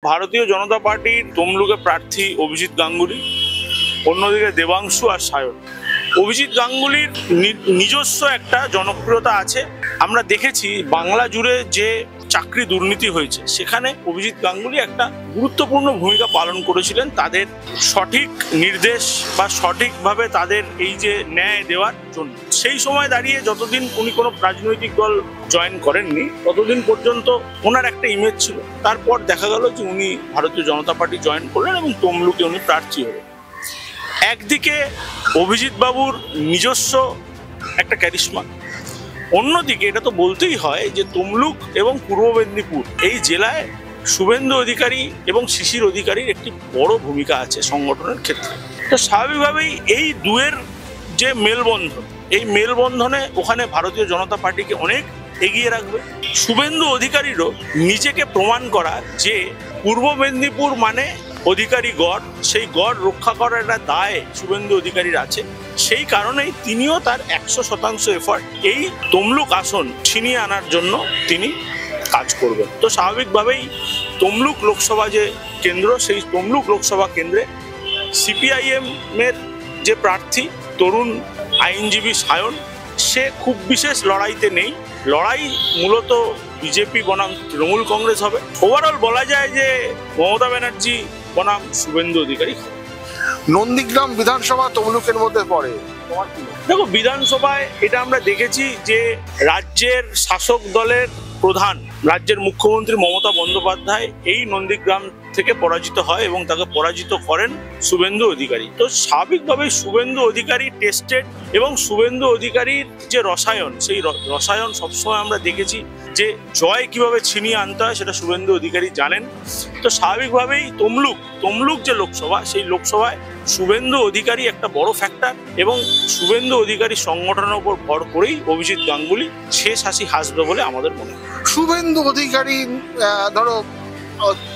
ভারতীয় জনতা পার্টির তমলুকে প্রার্থী অভিজিৎ গাঙ্গুলি, অন্যদিকে দেবাংশু আর সায়ন। অভিজিৎ গাঙ্গুলির নিজস্ব একটা জনপ্রিয়তা আছে। আমরা দেখেছি বাংলা জুড়ে যে চাকরি দুর্নীতি হয়েছে সেখানে অভিজিৎ গাঙ্গুলি একটা গুরুত্বপূর্ণ ভূমিকা পালন করেছিলেন তাদের সঠিক নির্দেশ বা সঠিকভাবে তাদের এই যে ন্যায় দেওয়ার জন্য। সেই সময় দাঁড়িয়ে যতদিন উনি কোনো রাজনৈতিক দল জয়েন করেননি ততদিন পর্যন্ত ওনার একটা ইমেজ ছিল। তারপর দেখা গেল যে উনি ভারতীয় জনতা পার্টি জয়েন করলেন এবং তমলুকে উনি প্রার্থী হলেন। একদিকে অভিজিৎ বাবুর নিজস্ব একটা ক্যারিশমা, অন্যদিকে এটা তো বলতেই হয় যে তমলুক এবং পূর্ব মেদিনীপুর এই জেলায় শুভেন্দু অধিকারী এবং শিশির অধিকারীর একটি বড় ভূমিকা আছে সংগঠনের ক্ষেত্রে। তো স্বাভাবিকভাবেই এই দুয়ের যে মেলবন্ধন, এই মেলবন্ধনে ওখানে ভারতীয় জনতা পার্টিকে অনেক এগিয়ে রাখবে। শুভেন্দু অধিকারীরও নিজেকে প্রমাণ করা যে পূর্ব মেদিনীপুর মানে অধিকারী গড়, সেই গড় রক্ষা করার একটা দায় শুভেন্দু অধিকারীর আছে। সেই কারণেই তিনিও তার 100% এফার্ট এই তমলুক আসন ছিনিয়ে আনার জন্য তিনি কাজ করবেন। তো স্বাভাবিকভাবেই তমলুক লোকসভা যে কেন্দ্র, সেই তমলুক লোকসভা কেন্দ্রে সিপিআইএমের যে প্রার্থী তরুণ আইনজীবী সায়ন, সে খুব বিশেষ লড়াইতে নেই। লড়াই মূলত বিজেপি বনাম তৃণমূল কংগ্রেস হবে। ওভারঅল বলা যায় যে মমতা ব্যানার্জি বনাম শুভেন্দু অধিকারী। নন্দীগ্রাম বিধানসভা তমলুকের মধ্যে পড়ে। দেখো, বিধানসভায় এটা আমরা দেখেছি যে রাজ্যের শাসক দলের প্রধান, রাজ্যের মুখ্যমন্ত্রী মমতা বন্দ্যোপাধ্যায় এই নন্দীগ্রাম থেকে পরাজিত হয় এবং তাকে পরাজিত করেন শুভেন্দু অধিকারী। তো স্বাভাবিকভাবে শুভেন্দু অধিকারী টেস্টেড এবং শুভেন্দু অধিকারীর যে রসায়ন, সেই রসায়ন সবসময় আমরা দেখেছি যে জয় কিভাবে ছিনিয়ে আনতে হয় সেটা শুভেন্দু অধিকারী জানেন। তো স্বাভাবিকভাবেই তমলুক যে লোকসভা, সেই লোকসভায় শুভেন্দু অধিকারী একটা বড় ফ্যাক্টর এবং শুভেন্দু অধিকারী সংগঠনের উপর ভর করেই অভিজিৎ গাঙ্গুলি শেষ হাসি হাসবে বলে আমাদের মনে হয়। শুভেন্দু অধিকারী ধরো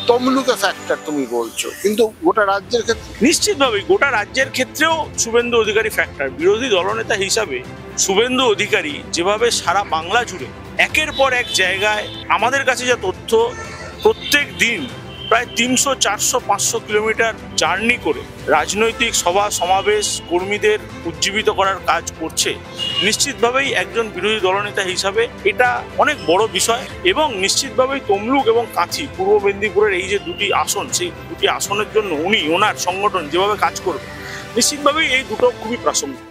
তমলুকে ফ্যাক্টর তুমি বলছো, কিন্তু গোটা রাজ্যের ক্ষেত্রে নিশ্চিতভাবেই গোটা রাজ্যের ক্ষেত্রেও শুভেন্দু অধিকারী ফ্যাক্টর। বিরোধী দলনেতা হিসাবে শুভেন্দু অধিকারী যেভাবে সারা বাংলা জুড়ে একের পর এক জায়গায়, আমাদের কাছে যা তথ্য, প্রত্যেক দিন প্রায় 300, 400, 500 কিলোমিটার জার্নি করে রাজনৈতিক সভা সমাবেশ কর্মীদের উজ্জীবিত করার কাজ করছে, নিশ্চিতভাবেই একজন বিরোধী দলনেতা হিসাবে এটা অনেক বড় বিষয়। এবং নিশ্চিতভাবেই তমলুক এবং কাঁথি পূর্ব মেদিনীপুরের এই যে দুটি আসন, সেই দুটি আসনের জন্য ওনার সংগঠন যেভাবে কাজ করবে, নিশ্চিতভাবেই এই দুটো খুবই প্রাসঙ্গিক।